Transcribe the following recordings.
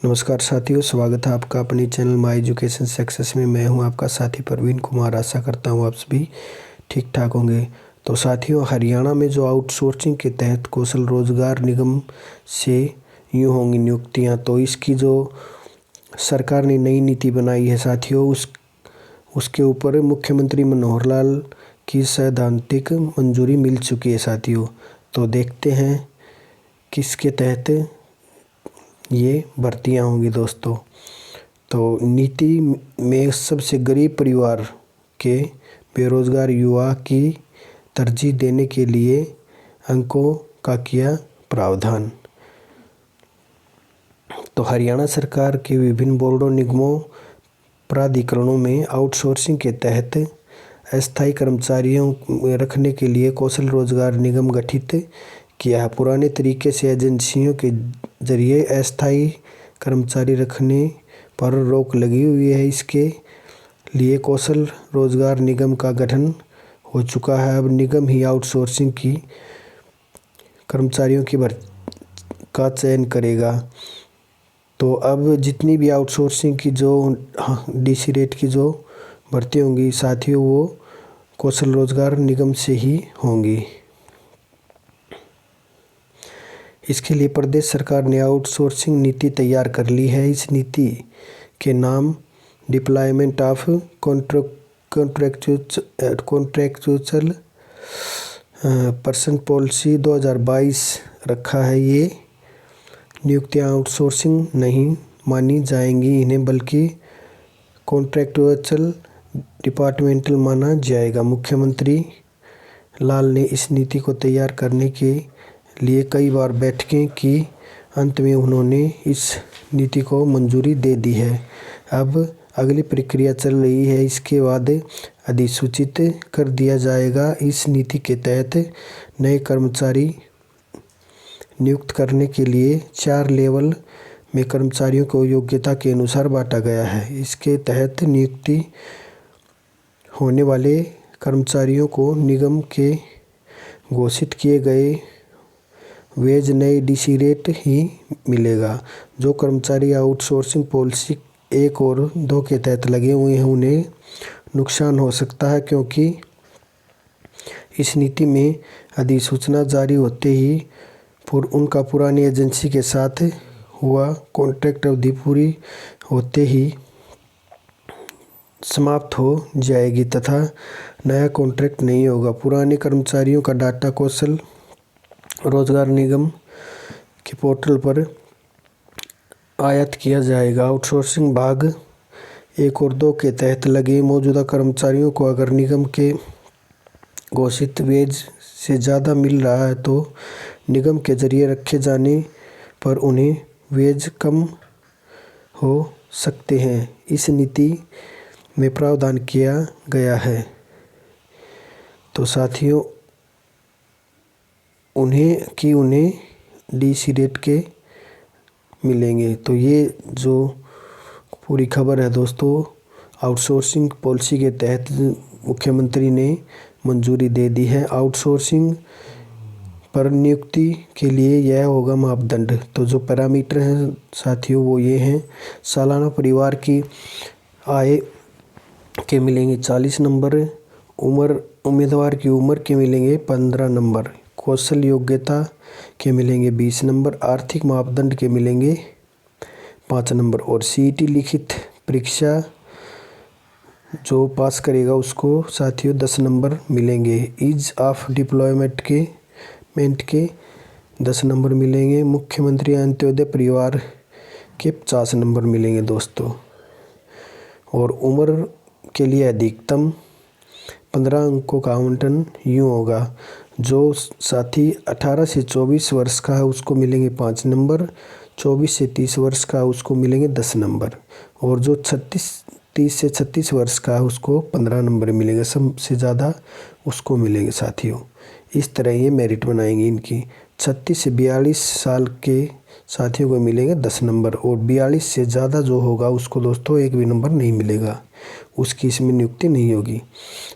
नमस्कार साथियों, स्वागत है आपका अपने चैनल माय एजुकेशन सक्सेस में। मैं हूं आपका साथी प्रवीण कुमार। आशा करता हूं आप सभी ठीक ठाक होंगे। तो साथियों, हरियाणा में जो आउटसोर्सिंग के तहत कौशल रोजगार निगम से यूँ होंगी नियुक्तियां, तो इसकी जो सरकार ने नई नीति बनाई है साथियों, उसके ऊपर मुख्यमंत्री मनोहर लाल की सैद्धांतिक मंजूरी मिल चुकी है साथियों। तो देखते हैं किसके तहत ये भर्तियां होंगी दोस्तों। तो नीति में सबसे गरीब परिवार के बेरोजगार युवा की तरजीह देने के लिए अंकों का किया प्रावधान। तो हरियाणा सरकार के विभिन्न बोर्डों, निगमों, प्राधिकरणों में आउटसोर्सिंग के तहत अस्थायी कर्मचारियों रखने के लिए कौशल रोजगार निगम गठित किया है। पुराने तरीके से एजेंसियों के जरिए अस्थायी कर्मचारी रखने पर रोक लगी हुई है। इसके लिए कौशल रोजगार निगम का गठन हो चुका है। अब निगम ही आउटसोर्सिंग की कर्मचारियों की भर्ती का चयन करेगा। तो अब जितनी भी आउटसोर्सिंग की जो डीसी रेट की जो भर्ती होंगी साथियों, वो कौशल रोजगार निगम से ही होंगी। इसके लिए प्रदेश सरकार ने आउटसोर्सिंग नीति तैयार कर ली है। इस नीति के नाम deployment of contractual person policy 2022 रखा है। ये नियुक्तियां आउटसोर्सिंग नहीं मानी जाएंगी, इन्हें बल्कि कॉन्ट्रैक्चुअल डिपार्टमेंटल माना जाएगा। मुख्यमंत्री लाल ने इस नीति को तैयार करने के लिए कई बार बैठकें की। अंत में उन्होंने इस नीति को मंजूरी दे दी है। अब अगली प्रक्रिया चल रही है, इसके बाद अधिसूचित कर दिया जाएगा। इस नीति के तहत नए कर्मचारी नियुक्त करने के लिए 4 लेवल में कर्मचारियों को योग्यता के अनुसार बांटा गया है। इसके तहत नियुक्ति होने वाले कर्मचारियों को निगम के घोषित किए गए वेज नए डीसी रेट ही मिलेगा। जो कर्मचारी आउटसोर्सिंग पॉलिसी 1 और 2 के तहत लगे हुए हैं, उन्हें नुकसान हो सकता है, क्योंकि इस नीति में अधिसूचना जारी होते ही उनका पुरानी एजेंसी के साथ हुआ कॉन्ट्रैक्ट अवधि पूरी होते ही समाप्त हो जाएगी तथा नया कॉन्ट्रैक्ट नहीं होगा। पुराने कर्मचारियों का डाटा कौशल रोजगार निगम के पोर्टल पर आयात किया जाएगा। आउटसोर्सिंग भाग 1 और 2 के तहत लगे मौजूदा कर्मचारियों को अगर निगम के घोषित वेज से ज़्यादा मिल रहा है तो निगम के जरिए रखे जाने पर उन्हें वेज कम हो सकते हैं। इस नीति में प्रावधान किया गया है। तो साथियों, उन्हें डीसी रेट के मिलेंगे। तो ये जो पूरी खबर है दोस्तों, आउटसोर्सिंग पॉलिसी के तहत मुख्यमंत्री ने मंजूरी दे दी है। आउटसोर्सिंग पर नियुक्ति के लिए यह होगा मापदंड। तो जो पैरामीटर हैं साथियों, वो ये हैं। सालाना परिवार की आय के मिलेंगे 40 नंबर, उम्मीदवार की उम्र के मिलेंगे 15 नंबर, कौशल योग्यता के मिलेंगे 20 नंबर, आर्थिक मापदंड के मिलेंगे 5 नंबर और सीईटी लिखित परीक्षा जो पास करेगा उसको साथियों 10 नंबर मिलेंगे। ईज ऑफ डिप्लॉयमेंट के 10 नंबर मिलेंगे। मुख्यमंत्री अंत्योदय परिवार के 50 नंबर मिलेंगे दोस्तों। और उम्र के लिए अधिकतम 15 अंकों का आवंटन यूँ होगा। जो साथी 18 से 24 वर्ष का है उसको मिलेंगे 5 नंबर, 24 से 30 वर्ष का उसको मिलेंगे 10 नंबर, और जो 30 से 36 वर्ष का है उसको 15 नंबर मिलेंगे। सबसे ज़्यादा उसको मिलेंगे साथियों। इस तरह ये मेरिट बनाएंगे इनकी। 36 से 42 साल के साथियों को मिलेंगे 10 नंबर, और 42 से ज़्यादा जो होगा उसको दोस्तों 1 भी नंबर नहीं मिलेगा, उसकी इसमें नियुक्ति नहीं होगी।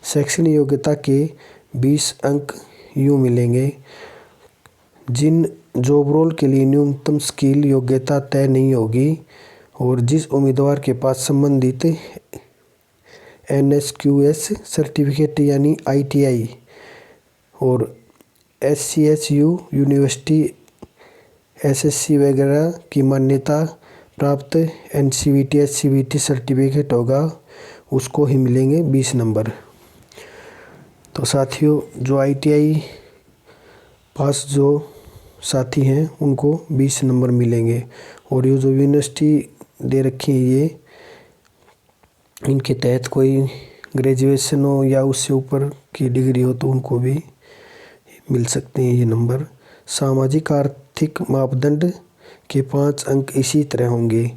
शैक्षणिक योग्यता के 20 अंक यूँ मिलेंगे। जिन जॉब रोल के लिए न्यूनतम स्किल योग्यता तय नहीं होगी और जिस उम्मीदवार के पास संबंधित NSQS सर्टिफिकेट यानी ITI और SCSU यूनिवर्सिटी SSC वगैरह की मान्यता प्राप्त NCVT SCVT सर्टिफिकेट होगा उसको ही मिलेंगे 20 नंबर। तो साथियों जो ITI पास जो साथी हैं उनको 20 नंबर मिलेंगे और ये जो यूनिवर्सिटी दे रखी है ये इनके तहत कोई ग्रेजुएशन हो या उससे ऊपर की डिग्री हो तो उनको भी मिल सकते हैं ये नंबर। सामाजिक आर्थिक मापदंड के 5 अंक इसी तरह होंगे।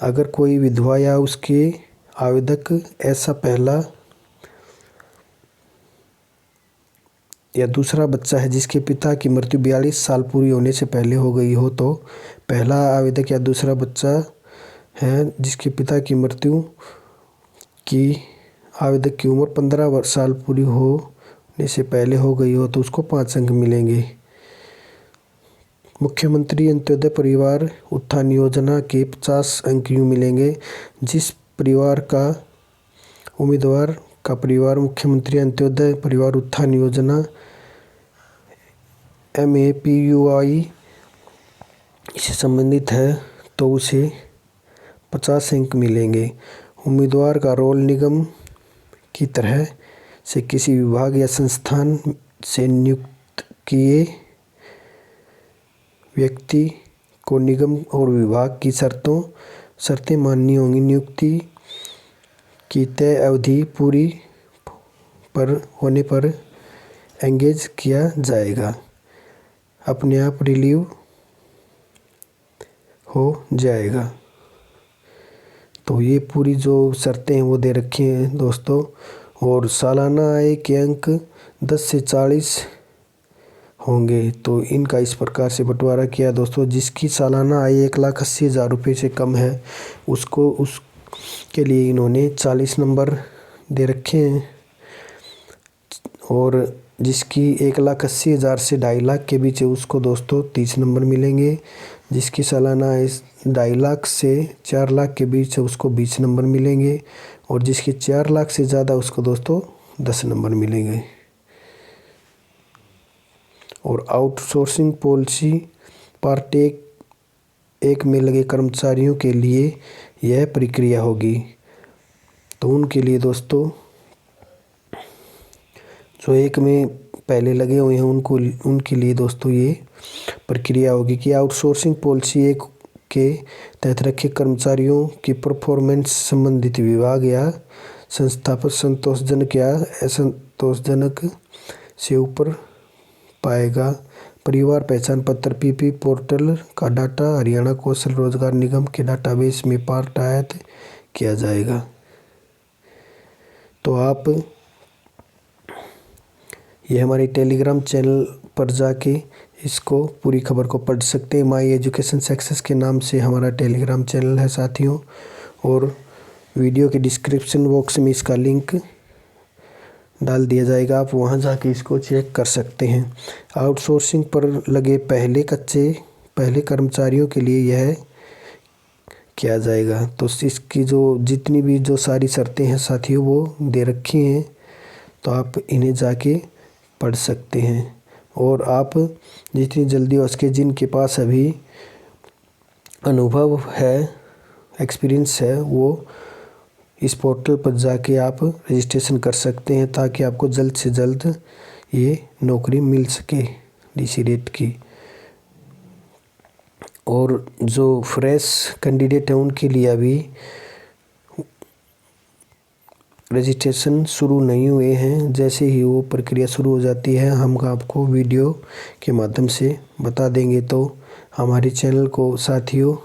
अगर कोई विधवा या उसके आवेदक ऐसा पहला या दूसरा बच्चा है जिसके पिता की मृत्यु 42 साल पूरी होने से पहले हो गई हो तो पहला आवेदक या दूसरा बच्चा है जिसके पिता की मृत्यु की आवेदक की उम्र 15 साल पूरी होने से पहले हो गई हो तो उसको 5 अंक मिलेंगे। मुख्यमंत्री अंत्योदय परिवार उत्थान योजना के 50 अंक यूँ मिलेंगे। जिस परिवार का उम्मीदवार का परिवार मुख्यमंत्री अंत्योदय परिवार उत्थान योजना MAPUI से संबंधित है तो उसे 50 अंक मिलेंगे। उम्मीदवार का रोल निगम की तरह से किसी विभाग या संस्थान से नियुक्त किए व्यक्ति को निगम और विभाग की शर्तें माननी होंगी। नियुक्ति की तय अवधि पूरी होने पर एंगेज किया जाएगा, अपने आप रिलीव हो जाएगा। तो ये पूरी जो शर्तें हैं वो दे रखी हैं दोस्तों। और सालाना आय के अंक 10 से 40 होंगे तो इनका इस प्रकार से बंटवारा किया दोस्तों। जिसकी सालाना आय 1,80,000 रुपये से कम है उसके लिए इन्होंने 40 नंबर दे रखे हैं और जिसकी 1,80,000 से 2.5 लाख के बीच है उसको दोस्तों 30 नंबर मिलेंगे। जिसकी सालाना आय 2.5 लाख से 4 लाख के बीच है उसको 20 नंबर मिलेंगे और जिसकी 4 लाख से ज़्यादा उसको दोस्तों 10 नंबर मिलेंगे। और आउटसोर्सिंग पॉलिसी पार्ट 1 में लगे कर्मचारियों के लिए यह प्रक्रिया होगी। तो उनके लिए दोस्तों जो 1 में पहले लगे हुए हैं उनके लिए दोस्तों ये प्रक्रिया होगी कि आउटसोर्सिंग पॉलिसी 1 के तहत रखे कर्मचारियों की परफॉर्मेंस संबंधित विभाग या संस्था पर संतोषजनक या असंतोषजनक से ऊपर पाएगा। परिवार पहचान पत्र PP पोर्टल का डाटा हरियाणा कौशल रोजगार निगम के डाटाबेस में पार्ट किया जाएगा। तो आप ये हमारे टेलीग्राम चैनल पर जाके इसको पूरी खबर को पढ़ सकते हैं। माई एजुकेशन सक्सेस के नाम से हमारा टेलीग्राम चैनल है साथियों और वीडियो के डिस्क्रिप्शन बॉक्स में इसका लिंक डाल दिया जाएगा, आप वहां जाके इसको चेक कर सकते हैं। आउटसोर्सिंग पर लगे पहले कर्मचारियों के लिए यह किया जाएगा। तो इसकी जो जितनी भी जो सारी शर्तें हैं साथियों वो दे रखी हैं तो आप इन्हें जाके पढ़ सकते हैं और आप जितनी जल्दी हो सके जिनके पास अभी अनुभव है एक्सपीरियंस है वो इस पोर्टल पर जाके आप रजिस्ट्रेशन कर सकते हैं ताकि आपको जल्द से जल्द ये नौकरी मिल सके DC रेट की। और जो फ्रेश कैंडिडेट है उनके लिए अभी रजिस्ट्रेशन शुरू नहीं हुए हैं। जैसे ही वो प्रक्रिया शुरू हो जाती है हम आपको वीडियो के माध्यम से बता देंगे। तो हमारे चैनल को साथियों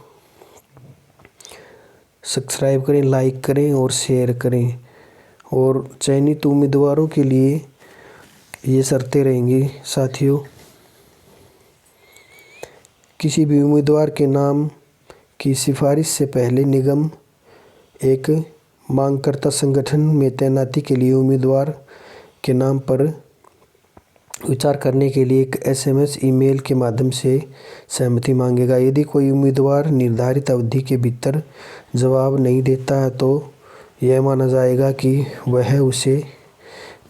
सब्सक्राइब करें, लाइक करें और शेयर करें। और चयनित उम्मीदवारों के लिए ये शर्तें रहेंगी साथियों। किसी भी उम्मीदवार के नाम की सिफारिश से पहले निगम एक मांगकर्ता संगठन में तैनाती के लिए उम्मीदवार के नाम पर विचार करने के लिए एक SMS ईमेल के माध्यम से सहमति मांगेगा। यदि कोई उम्मीदवार निर्धारित अवधि के भीतर जवाब नहीं देता है तो यह माना जाएगा कि वह उसे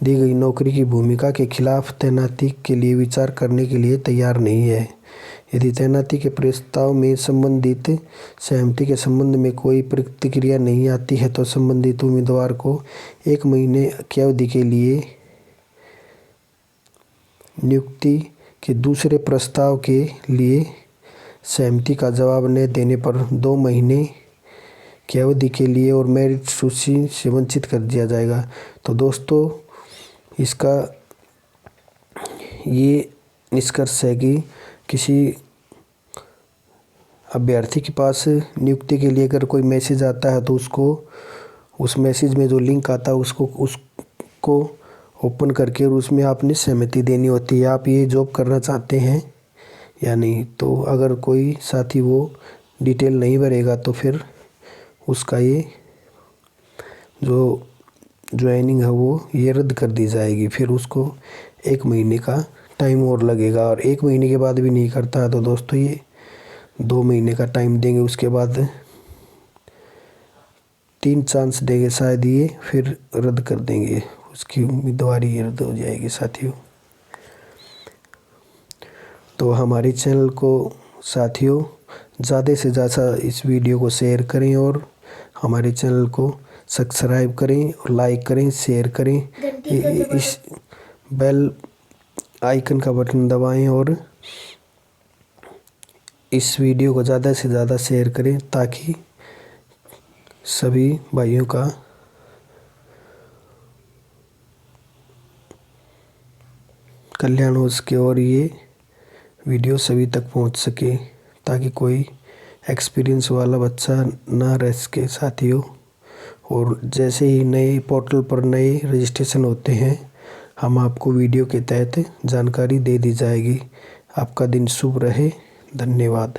दी गई नौकरी की भूमिका के खिलाफ तैनाती के लिए विचार करने के लिए तैयार नहीं है। यदि तैनाती के प्रस्ताव में संबंधित सहमति के संबंध में कोई प्रतिक्रिया नहीं आती है तो संबंधित उम्मीदवार को 1 महीने की अवधि के लिए नियुक्ति के दूसरे प्रस्ताव के लिए सहमति का जवाब न देने पर 2 महीने की अवधि के लिए और मेरिट सूची से वंचित कर दिया जाएगा। तो दोस्तों, इसका ये निष्कर्ष है कि किसी अभ्यर्थी के पास नियुक्ति के लिए अगर कोई मैसेज आता है तो उसको उस मैसेज में जो लिंक आता है उसको ओपन करके और उसमें आपने सहमति देनी होती है, आप ये जॉब करना चाहते हैं या नहीं। तो अगर कोई साथी वो डिटेल नहीं भरेगा तो फिर उसका ये जो ज्वाइनिंग है वो ये रद्द कर दी जाएगी। फिर उसको 1 महीने का टाइम और लगेगा, और 1 महीने के बाद भी नहीं करता है तो दोस्तों ये 2 महीने का टाइम देंगे। उसके बाद 3 चांस देंगे, शायद ये फिर रद्द कर देंगे, उसकी उम्मीदवारी रद्द हो जाएगी साथियों। तो हमारे चैनल को साथियों ज़्यादा से ज़्यादा इस वीडियो को शेयर करें और हमारे चैनल को सब्सक्राइब करें और लाइक करें, शेयर करें, इस बेल आइकन का बटन दबाएं और इस वीडियो को ज़्यादा से ज़्यादा शेयर करें ताकि सभी भाइयों का कल्याण हो सके और ये वीडियो सभी तक पहुंच सके, ताकि कोई एक्सपीरियंस वाला बच्चा ना रह सके साथियों। और जैसे ही नए पोर्टल पर नए रजिस्ट्रेशन होते हैं हम आपको वीडियो के तहत जानकारी दे दी जाएगी। आपका दिन शुभ रहे। धन्यवाद।